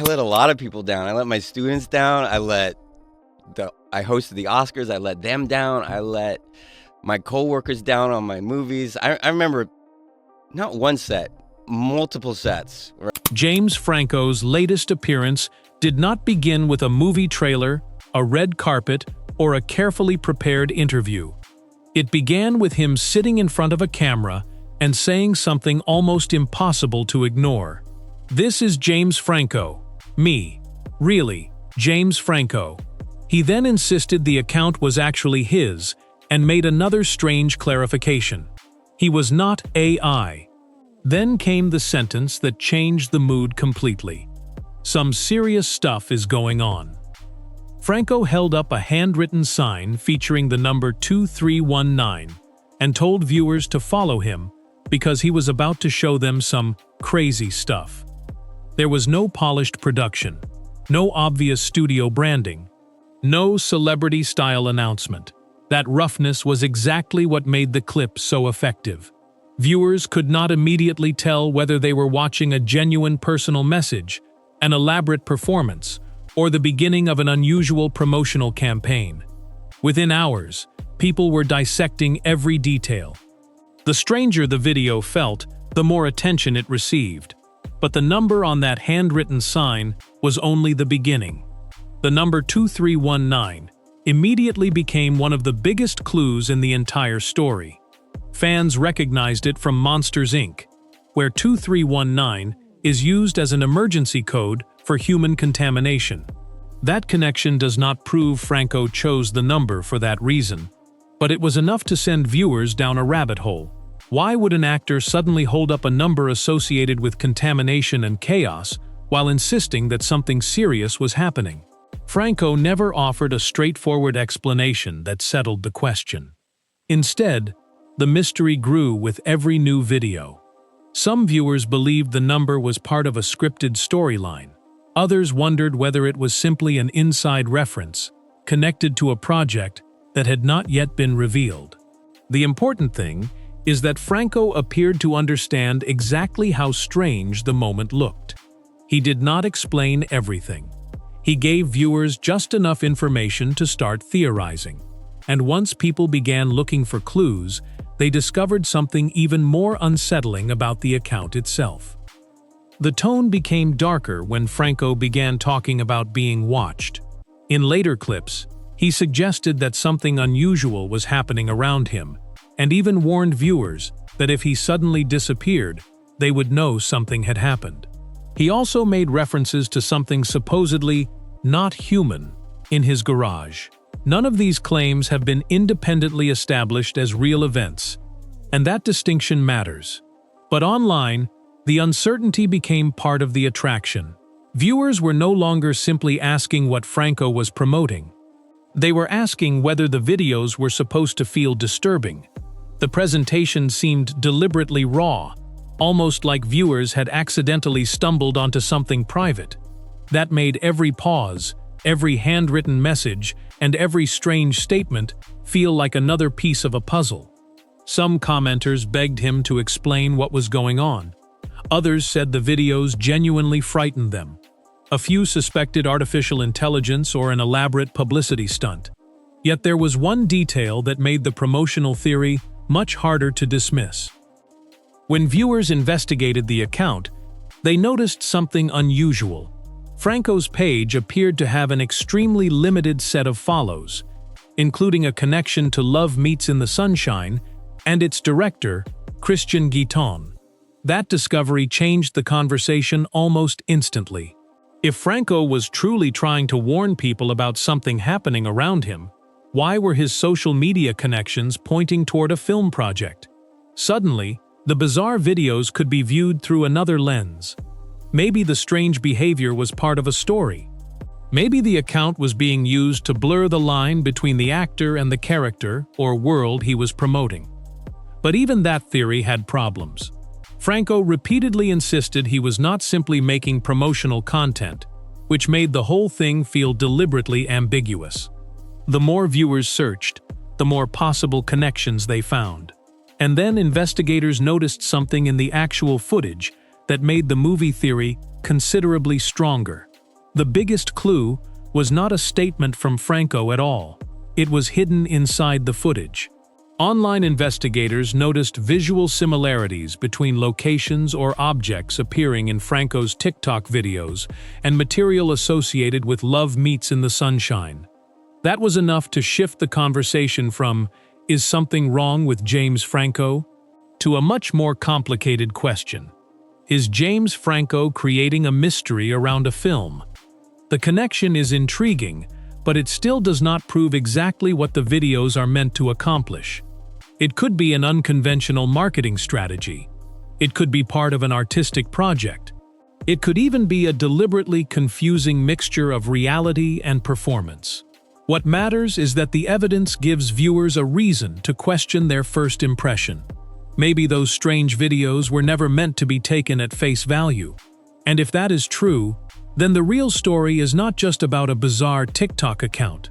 I let a lot of people down. I let my students down. I hosted the Oscars. I let them down. I let my coworkers down on my movies. I remember not one set, multiple sets. James Franco's latest appearance did not begin with a movie trailer, a red carpet, or a carefully prepared interview. It began with him sitting in front of a camera and saying something almost impossible to ignore. "This is James Franco. Me. Really, James Franco." He then insisted the account was actually his and made another strange clarification. He was not AI. Then came the sentence that changed the mood completely. "Some serious stuff is going on." Franco held up a handwritten sign featuring the number 2319 and told viewers to follow him because he was about to show them some crazy stuff. There was no polished production, no obvious studio branding, no celebrity-style announcement. That roughness was exactly what made the clip so effective. Viewers could not immediately tell whether they were watching a genuine personal message, an elaborate performance, or the beginning of an unusual promotional campaign. Within hours, people were dissecting every detail. The stranger the video felt, the more attention it received. But the number on that handwritten sign was only the beginning. The number 2319 immediately became one of the biggest clues in the entire story. Fans recognized it from Monsters, Inc., where 2319 is used as an emergency code for human contamination. That connection does not prove Franco chose the number for that reason, but it was enough to send viewers down a rabbit hole. Why would an actor suddenly hold up a number associated with contamination and chaos while insisting that something serious was happening? Franco never offered a straightforward explanation that settled the question. Instead, the mystery grew with every new video. Some viewers believed the number was part of a scripted storyline. Others wondered whether it was simply an inside reference, connected to a project that had not yet been revealed. The important thing is that Franco appeared to understand exactly how strange the moment looked. He did not explain everything. He gave viewers just enough information to start theorizing. And once people began looking for clues, they discovered something even more unsettling about the account itself. The tone became darker when Franco began talking about being watched. In later clips, he suggested that something unusual was happening around him, and even warned viewers that if he suddenly disappeared, they would know something had happened. He also made references to something supposedly not human in his garage. None of these claims have been independently established as real events, and that distinction matters. But online, the uncertainty became part of the attraction. Viewers were no longer simply asking what Franco was promoting. They were asking whether the videos were supposed to feel disturbing. The presentation seemed deliberately raw, almost like viewers had accidentally stumbled onto something private. That made every pause, every handwritten message, and every strange statement feel like another piece of a puzzle. Some commenters begged him to explain what was going on. Others said the videos genuinely frightened them. A few suspected artificial intelligence or an elaborate publicity stunt. Yet there was one detail that made the promotional theory much harder to dismiss. When viewers investigated the account, they noticed something unusual. Franco's page appeared to have an extremely limited set of follows, including a connection to Love Meets in the Sunshine and its director, Christian Guiton. That discovery changed the conversation almost instantly. If Franco was truly trying to warn people about something happening around him, why were his social media connections pointing toward a film project? Suddenly, the bizarre videos could be viewed through another lens. Maybe the strange behavior was part of a story. Maybe the account was being used to blur the line between the actor and the character or world he was promoting. But even that theory had problems. Franco repeatedly insisted he was not simply making promotional content, which made the whole thing feel deliberately ambiguous. The more viewers searched, the more possible connections they found. And then investigators noticed something in the actual footage that made the movie theory considerably stronger. The biggest clue was not a statement from Franco at all. It was hidden inside the footage. Online investigators noticed visual similarities between locations or objects appearing in Franco's TikTok videos and material associated with Love Meets in the Sunshine. That was enough to shift the conversation from, "Is something wrong with James Franco?" to a much more complicated question. Is James Franco creating a mystery around a film? The connection is intriguing, but it still does not prove exactly what the videos are meant to accomplish. It could be an unconventional marketing strategy. It could be part of an artistic project. It could even be a deliberately confusing mixture of reality and performance. What matters is that the evidence gives viewers a reason to question their first impression. Maybe those strange videos were never meant to be taken at face value. And if that is true, then the real story is not just about a bizarre TikTok account.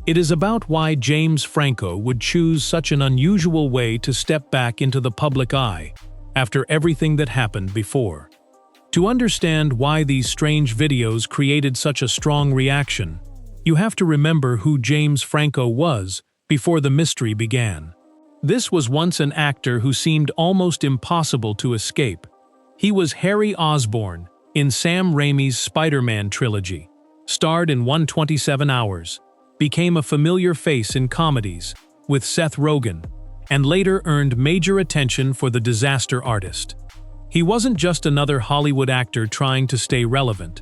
It is about why James Franco would choose such an unusual way to step back into the public eye after everything that happened before. To understand why these strange videos created such a strong reaction, you have to remember who James Franco was before the mystery began. This was once an actor who seemed almost impossible to escape. He was Harry Osborn in Sam Raimi's Spider-Man trilogy, starred in 127 Hours, became a familiar face in comedies with Seth Rogen, and later earned major attention for The Disaster Artist. He wasn't just another Hollywood actor trying to stay relevant.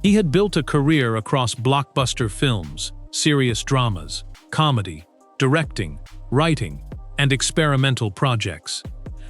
He had built a career across blockbuster films, serious dramas, comedy, directing, writing, and experimental projects.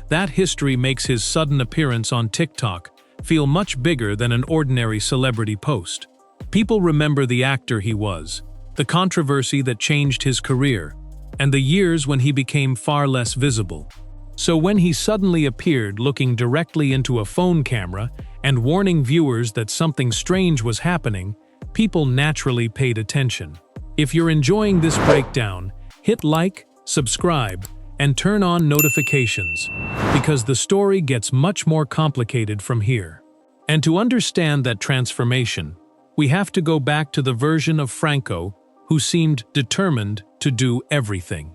That history makes his sudden appearance on TikTok feel much bigger than an ordinary celebrity post. People remember the actor he was, the controversy that changed his career, and the years when he became far less visible. So when he suddenly appeared looking directly into a phone camera and warning viewers that something strange was happening, people naturally paid attention. If you're enjoying this breakdown, hit like, subscribe, and turn on notifications, because the story gets much more complicated from here. And to understand that transformation, we have to go back to the version of Franco who seemed determined to do everything.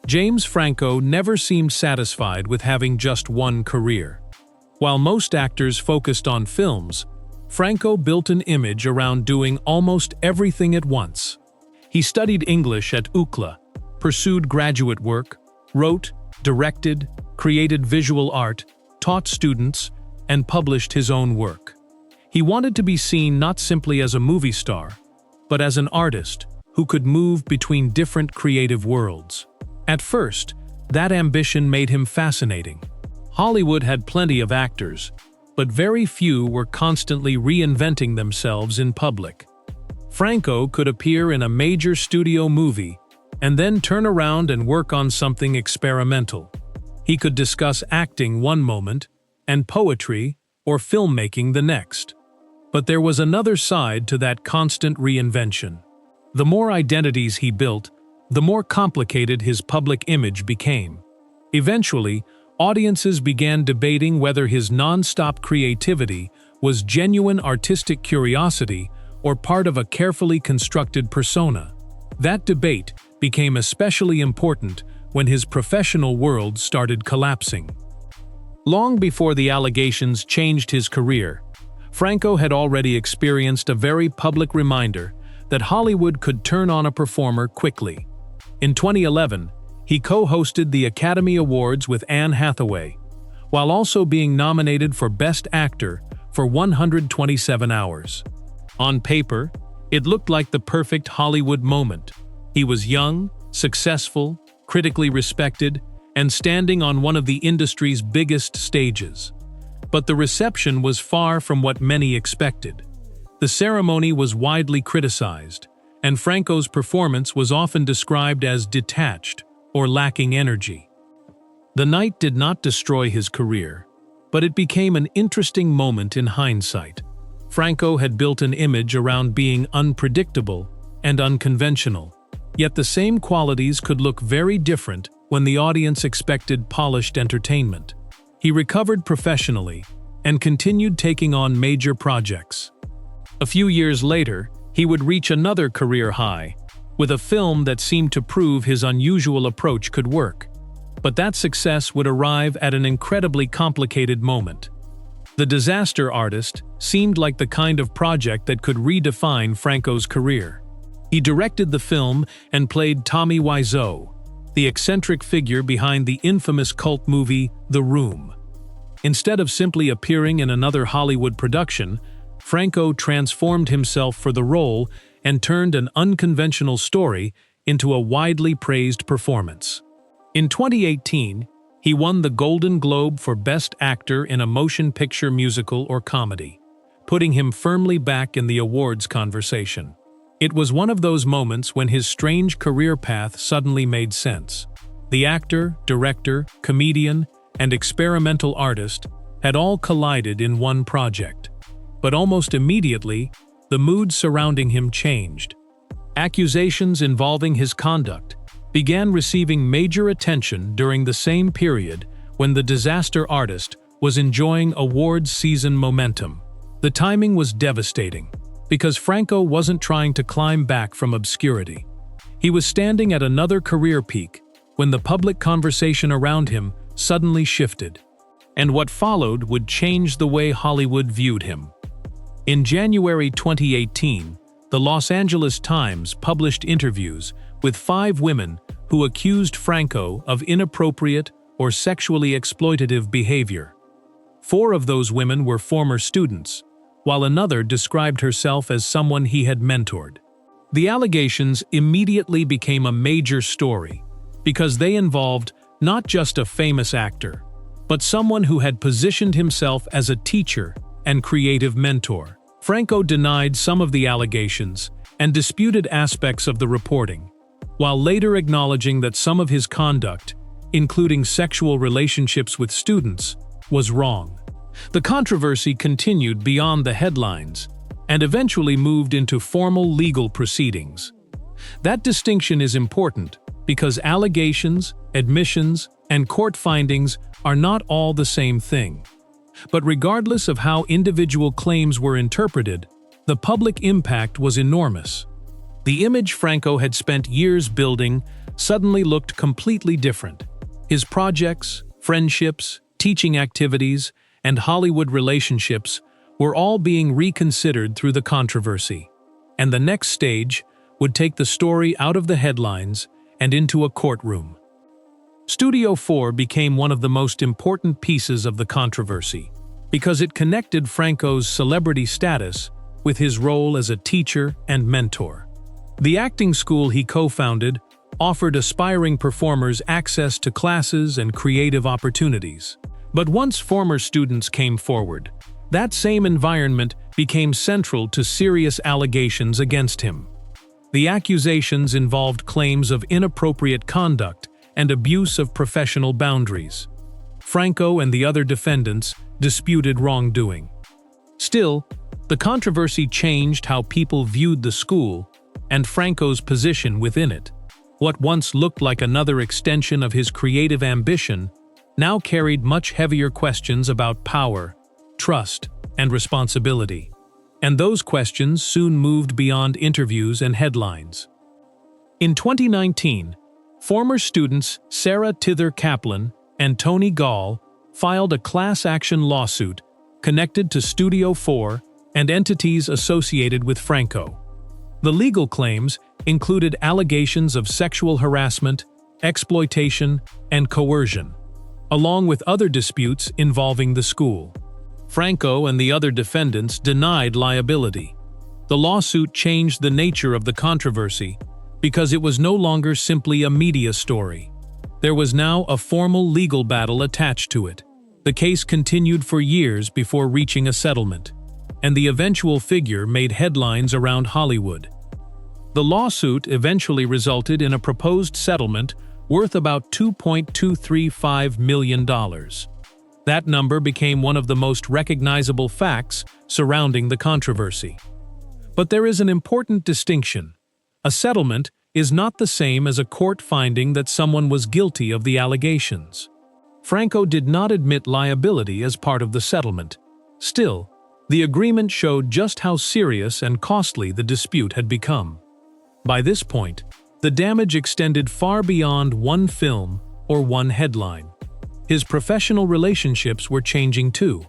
James Franco never seemed satisfied with having just one career. While most actors focused on films, Franco built an image around doing almost everything at once. He studied English at UCLA, pursued graduate work, wrote, directed, created visual art, taught students, and published his own work. He wanted to be seen not simply as a movie star, but as an artist who could move between different creative worlds. At first, that ambition made him fascinating. Hollywood had plenty of actors, but very few were constantly reinventing themselves in public. Franco could appear in a major studio movie and then turn around and work on something experimental. He could discuss acting one moment and poetry or filmmaking the next. But there was another side to that constant reinvention. The more identities he built, the more complicated his public image became. Eventually, audiences began debating whether his non-stop creativity was genuine artistic curiosity or part of a carefully constructed persona. That debate became especially important when his professional world started collapsing. Long before the allegations changed his career, Franco had already experienced a very public reminder that Hollywood could turn on a performer quickly. In 2011, he co-hosted the Academy Awards with Anne Hathaway, while also being nominated for Best Actor for 127 Hours. On paper, it looked like the perfect Hollywood moment. He was young, successful, critically respected, and standing on one of the industry's biggest stages. But the reception was far from what many expected. The ceremony was widely criticized, and Franco's performance was often described as detached or lacking energy. The night did not destroy his career, but it became an interesting moment in hindsight. Franco had built an image around being unpredictable and unconventional, yet the same qualities could look very different when the audience expected polished entertainment. He recovered professionally and continued taking on major projects. A few years later, he would reach another career high, with a film that seemed to prove his unusual approach could work. But that success would arrive at an incredibly complicated moment. The Disaster Artist seemed like the kind of project that could redefine Franco's career. He directed the film and played Tommy Wiseau, the eccentric figure behind the infamous cult movie The Room. Instead of simply appearing in another Hollywood production, Franco transformed himself for the role and turned an unconventional story into a widely praised performance. In 2018, he won the Golden Globe for Best Actor in a Motion Picture Musical or Comedy, putting him firmly back in the awards conversation. It was one of those moments when his strange career path suddenly made sense. The actor, director, comedian, and experimental artist had all collided in one project. But almost immediately, the mood surrounding him changed. Accusations involving his conduct began receiving major attention during the same period when the Disaster Artist was enjoying awards season momentum. The timing was devastating, because Franco wasn't trying to climb back from obscurity. He was standing at another career peak when the public conversation around him suddenly shifted, and what followed would change the way Hollywood viewed him. In January 2018, the Los Angeles Times published interviews with 5 women who accused Franco of inappropriate or sexually exploitative behavior. 4 of those women were former students, while another described herself as someone he had mentored. The allegations immediately became a major story because they involved not just a famous actor, but someone who had positioned himself as a teacher and creative mentor. Franco denied some of the allegations and disputed aspects of the reporting, while later acknowledging that some of his conduct, including sexual relationships with students, was wrong. The controversy continued beyond the headlines and eventually moved into formal legal proceedings. That distinction is important because allegations, admissions, and court findings are not all the same thing. But regardless of how individual claims were interpreted, the public impact was enormous. The image Franco had spent years building suddenly looked completely different. His projects, friendships, teaching activities, and Hollywood relationships were all being reconsidered through the controversy. And the next stage would take the story out of the headlines and into a courtroom. Studio 4 became one of the most important pieces of the controversy because it connected Franco's celebrity status with his role as a teacher and mentor. The acting school he co-founded offered aspiring performers access to classes and creative opportunities. But once former students came forward, that same environment became central to serious allegations against him. The accusations involved claims of inappropriate conduct and abuse of professional boundaries. Franco and the other defendants disputed wrongdoing. Still, the controversy changed how people viewed the school and Franco's position within it. What once looked like another extension of his creative ambition now carried much heavier questions about power, trust, and responsibility. And those questions soon moved beyond interviews and headlines. In 2019, former students Sarah Tither Kaplan and Tony Gall filed a class action lawsuit connected to Studio 4 and entities associated with Franco. The legal claims included allegations of sexual harassment, exploitation, and coercion, along with other disputes involving the school. Franco and the other defendants denied liability. The lawsuit changed the nature of the controversy because it was no longer simply a media story. There was now a formal legal battle attached to it. The case continued for years before reaching a settlement, and the eventual figure made headlines around Hollywood. The lawsuit eventually resulted in a proposed settlement worth about $2.235 million. That number became one of the most recognizable facts surrounding the controversy. But there is an important distinction. A settlement is not the same as a court finding that someone was guilty of the allegations. Franco did not admit liability as part of the settlement. Still, The agreement showed just how serious and costly the dispute had become. By this point, the damage extended far beyond one film or one headline. His professional relationships were changing too.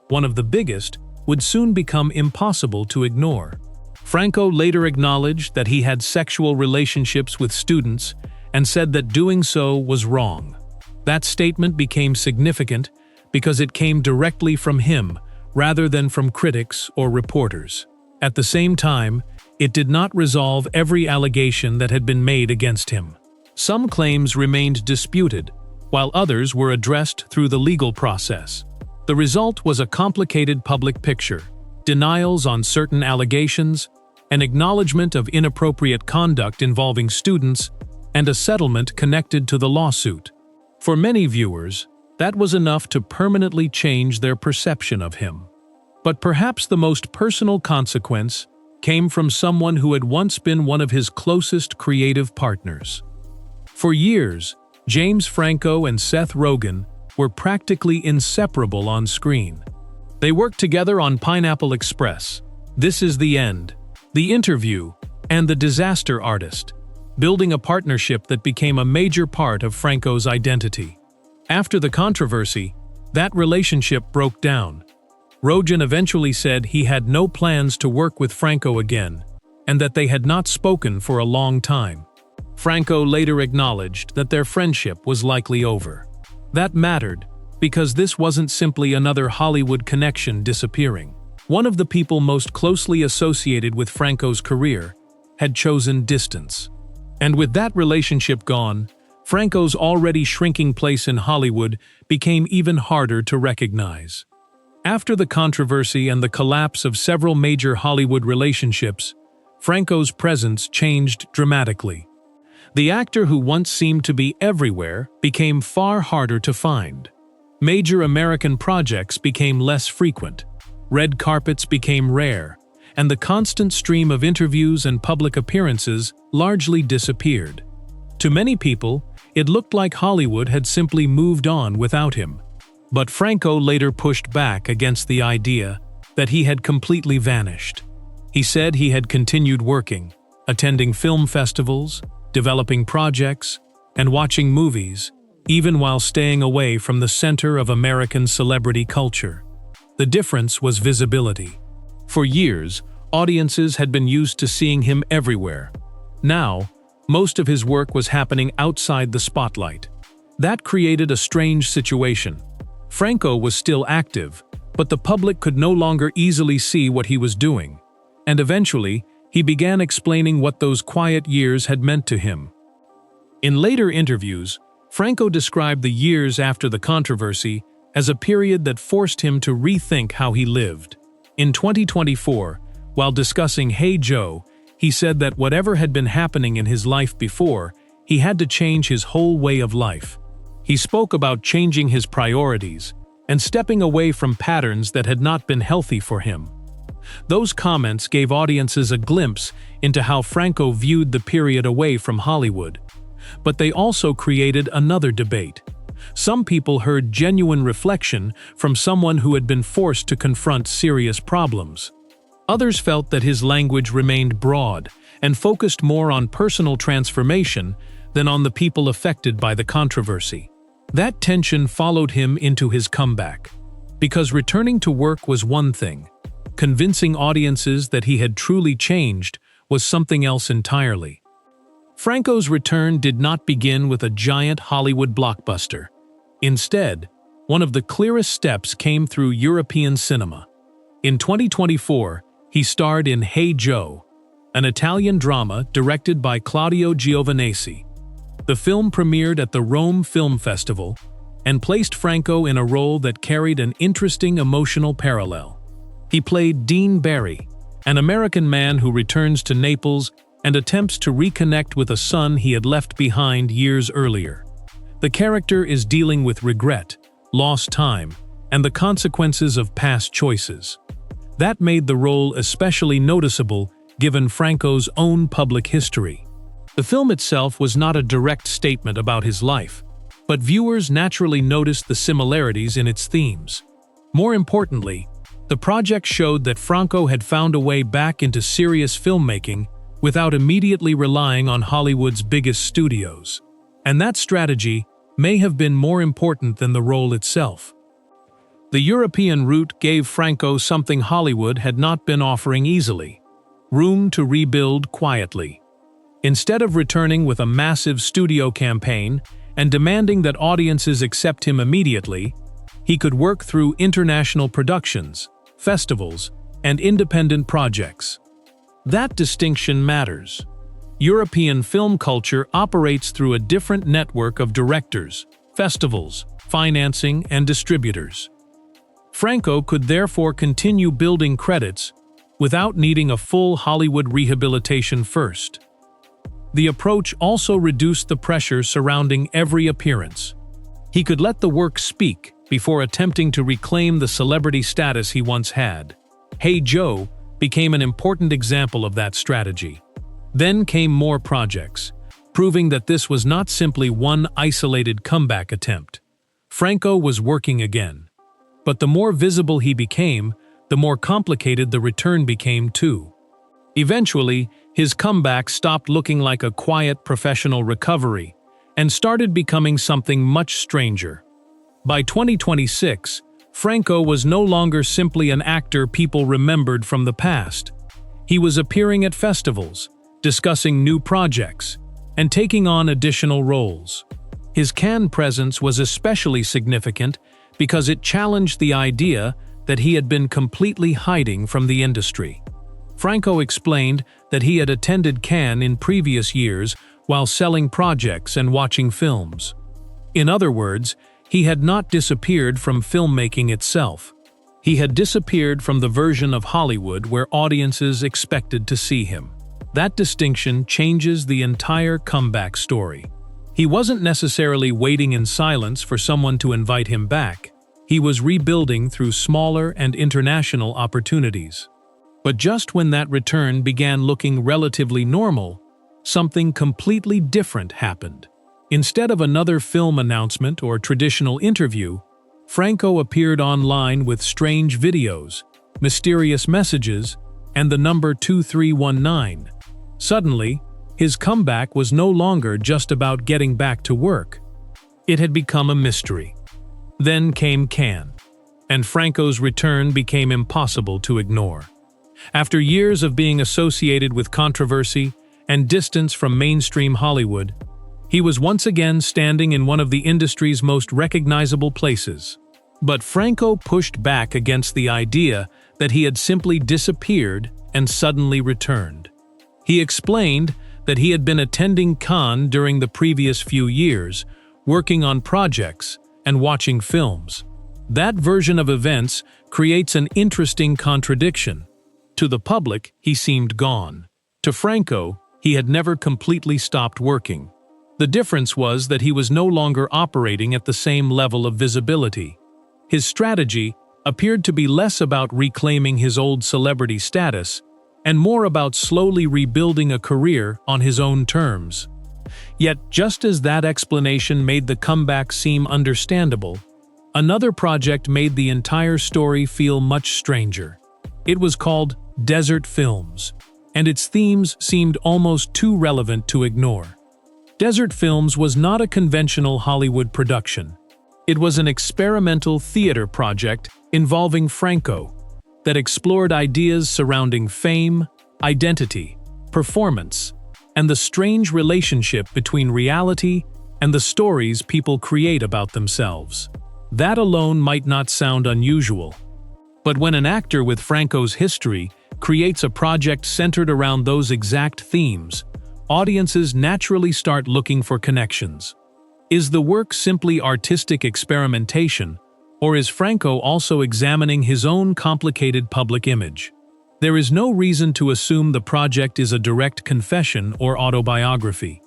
One of the biggest would soon become impossible to ignore. Franco later acknowledged that he had sexual relationships with students and said that doing so was wrong. That statement became significant because it came directly from him rather than from critics or reporters. At the same time, it did not resolve every allegation that had been made against him. Some claims remained disputed, while others were addressed through the legal process. The result was a complicated public picture: denials on certain allegations, an acknowledgement of inappropriate conduct involving students, and a settlement connected to the lawsuit. For many viewers, that was enough to permanently change their perception of him. But perhaps the most personal consequence came from someone who had once been one of his closest creative partners. For years, James Franco and Seth Rogen were practically inseparable on screen. They worked together on Pineapple Express, This Is the End, The Interview, and The Disaster Artist, building a partnership that became a major part of Franco's identity. After the controversy, that relationship broke down. Rogen eventually said he had no plans to work with Franco again, and that they had not spoken for a long time. Franco later acknowledged that their friendship was likely over. That mattered, because this wasn't simply another Hollywood connection disappearing. One of the people most closely associated with Franco's career had chosen distance. And with that relationship gone, Franco's already shrinking place in Hollywood became even harder to recognize. After the controversy and the collapse of several major Hollywood relationships, Franco's presence changed dramatically. The actor who once seemed to be everywhere became far harder to find. Major American projects became less frequent, red carpets became rare, and the constant stream of interviews and public appearances largely disappeared. To many people, it looked like Hollywood had simply moved on without him. But Franco later pushed back against the idea that he had completely vanished. He said he had continued working, attending film festivals, developing projects, and watching movies, even while staying away from the center of American celebrity culture. The difference was visibility. For years, audiences had been used to seeing him everywhere. Now, most of his work was happening outside the spotlight. That created a strange situation. Franco was still active, but the public could no longer easily see what he was doing. And eventually, he began explaining what those quiet years had meant to him. In later interviews, Franco described the years after the controversy as a period that forced him to rethink how he lived. In 2024, while discussing Hey Joe, he said that whatever had been happening in his life before, he had to change his whole way of life. He spoke about changing his priorities and stepping away from patterns that had not been healthy for him. Those comments gave audiences a glimpse into how Franco viewed the period away from Hollywood. But they also created another debate. Some people heard genuine reflection from someone who had been forced to confront serious problems. Others felt that his language remained broad and focused more on personal transformation than on the people affected by the controversy. That tension followed him into his comeback. Because returning to work was one thing, convincing audiences that he had truly changed was something else entirely. Franco's return did not begin with a giant Hollywood blockbuster. Instead, one of the clearest steps came through European cinema. In 2024, he starred in Hey Joe, an Italian drama directed by Claudio Giovinazzi. The film premiered at the Rome Film Festival and placed Franco in a role that carried an interesting emotional parallel. He played Dean Barry, an American man who returns to Naples and attempts to reconnect with a son he had left behind years earlier. The character is dealing with regret, lost time, and the consequences of past choices. That made the role especially noticeable given Franco's own public history. The film itself was not a direct statement about his life, but viewers naturally noticed the similarities in its themes. More importantly, The project showed that Franco had found a way back into serious filmmaking without immediately relying on Hollywood's biggest studios. And that strategy may have been more important than the role itself. The European route gave Franco something Hollywood had not been offering easily: room to rebuild quietly. Instead of returning with a massive studio campaign and demanding that audiences accept him immediately, he could work through international productions, festivals, and independent projects. That distinction matters. European film culture operates through a different network of directors, festivals, financing, and distributors. Franco could therefore continue building credits without needing a full Hollywood rehabilitation first. The approach also reduced the pressure surrounding every appearance. He could let the work speak before attempting to reclaim the celebrity status he once had. Hey Joe became an important example of that strategy. Then came more projects, proving that this was not simply one isolated comeback attempt. Franco was working again. But the more visible he became, the more complicated the return became too. Eventually, his comeback stopped looking like a quiet professional recovery and started becoming something much stranger. By 2026, Franco was no longer simply an actor people remembered from the past. He was appearing at festivals, discussing new projects, and taking on additional roles. His Cannes presence was especially significant because it challenged the idea that he had been completely hiding from the industry. Franco explained that he had attended Cannes in previous years while selling projects and watching films. In other words, he had not disappeared from filmmaking itself. He had disappeared from the version of Hollywood where audiences expected to see him. That distinction changes the entire comeback story. He wasn't necessarily waiting in silence for someone to invite him back. He was rebuilding through smaller and international opportunities. But just when that return began looking relatively normal, something completely different happened. Instead of another film announcement or traditional interview, Franco appeared online with strange videos, mysterious messages, and the number 2319. Suddenly, his comeback was no longer just about getting back to work. It had become a mystery. Then came Cannes, and Franco's return became impossible to ignore. After years of being associated with controversy and distance from mainstream Hollywood, he was once again standing in one of the industry's most recognizable places. But Franco pushed back against the idea that he had simply disappeared and suddenly returned. He explained that he had been attending Cannes during the previous few years, working on projects and watching films. That version of events creates an interesting contradiction. To the public, he seemed gone. To Franco, he had never completely stopped working. The difference was that he was no longer operating at the same level of visibility. His strategy appeared to be less about reclaiming his old celebrity status and more about slowly rebuilding a career on his own terms. Yet, just as that explanation made the comeback seem understandable, another project made the entire story feel much stranger. It was called Desert Films, and its themes seemed almost too relevant to ignore. Desert Films was not a conventional Hollywood production. It was an experimental theater project involving Franco that explored ideas surrounding fame, identity, performance, and the strange relationship between reality and the stories people create about themselves. That alone might not sound unusual. But when an actor with Franco's history creates a project centered around those exact themes, audiences naturally start looking for connections. Is the work simply artistic experimentation, or is Franco also examining his own complicated public image? There is no reason to assume the project is a direct confession or autobiography.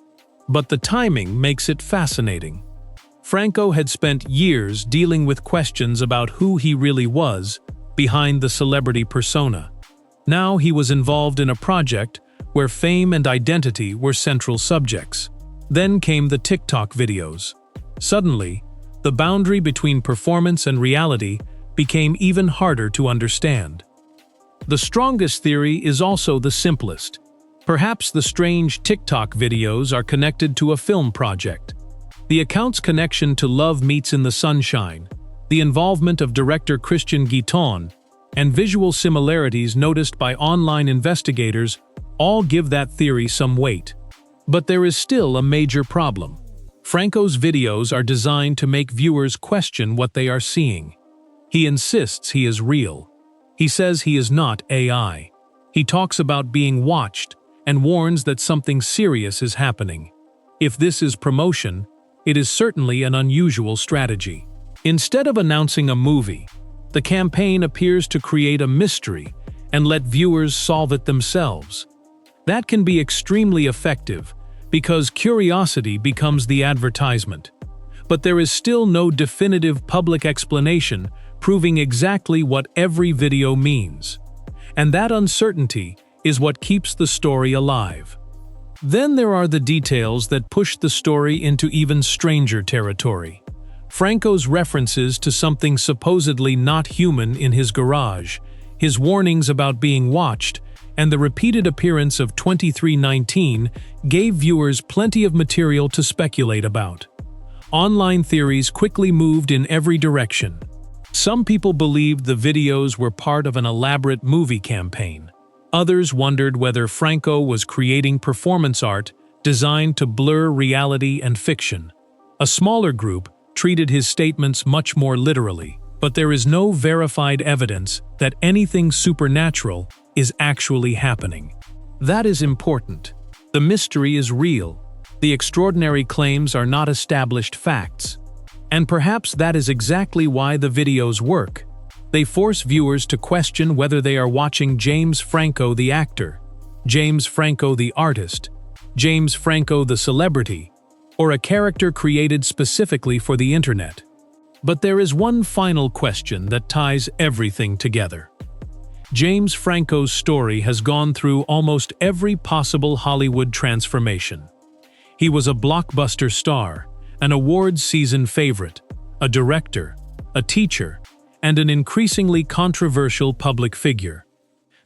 But the timing makes it fascinating. Franco had spent years dealing with questions about who he really was behind the celebrity persona. Now he was involved in a project where fame and identity were central subjects. Then came the TikTok videos. Suddenly, the boundary between performance and reality became even harder to understand. The strongest theory is also the simplest. Perhaps the strange TikTok videos are connected to a film project. The account's connection to Love Meets in the Sunshine, the involvement of director Christian Guiton, and visual similarities noticed by online investigators all give that theory some weight. But there is still a major problem. Franco's videos are designed to make viewers question what they are seeing. He insists he is real. He says he is not AI. He talks about being watched and warns that something serious is happening. If this is promotion, it is certainly an unusual strategy. Instead of announcing a movie, the campaign appears to create a mystery and let viewers solve it themselves. That can be extremely effective because curiosity becomes the advertisement. But there is still no definitive public explanation proving exactly what every video means. And that uncertainty is what keeps the story alive. Then there are the details that push the story into even stranger territory. Franco's references to something supposedly not human in his garage, his warnings about being watched, and the repeated appearance of 2319 gave viewers plenty of material to speculate about. Online theories quickly moved in every direction. Some people believed the videos were part of an elaborate movie campaign. Others wondered whether Franco was creating performance art designed to blur reality and fiction. A smaller group treated his statements much more literally, but there is no verified evidence that anything supernatural is actually happening. That is important. The mystery is real. The extraordinary claims are not established facts. And perhaps that is exactly why the videos work. They force viewers to question whether they are watching James Franco the actor, James Franco the artist, James Franco the celebrity, or a character created specifically for the internet. But there is one final question that ties everything together. James Franco's story has gone through almost every possible Hollywood transformation. He was a blockbuster star, an awards-season favorite, a director, a teacher, and an increasingly controversial public figure.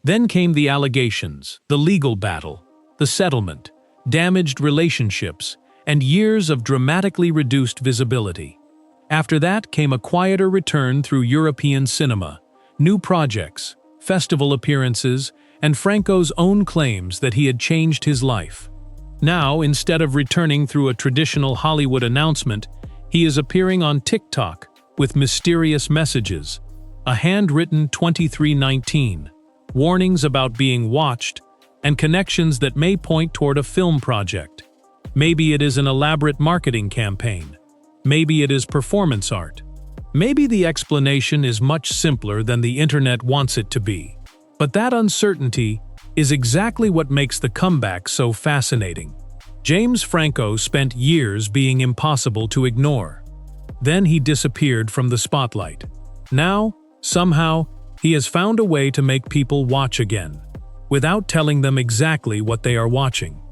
Then came the allegations, the legal battle, the settlement, damaged relationships, and years of dramatically reduced visibility. After that came a quieter return through European cinema, new projects, festival appearances, and Franco's own claims that he had changed his life. Now, instead of returning through a traditional Hollywood announcement, he is appearing on TikTok with mysterious messages, a handwritten 2319, warnings about being watched, and connections that may point toward a film project. Maybe it is an elaborate marketing campaign. Maybe it is performance art. Maybe the explanation is much simpler than the internet wants it to be. But that uncertainty is exactly what makes the comeback so fascinating. James Franco spent years being impossible to ignore. Then he disappeared from the spotlight. Now, somehow, he has found a way to make people watch again, without telling them exactly what they are watching.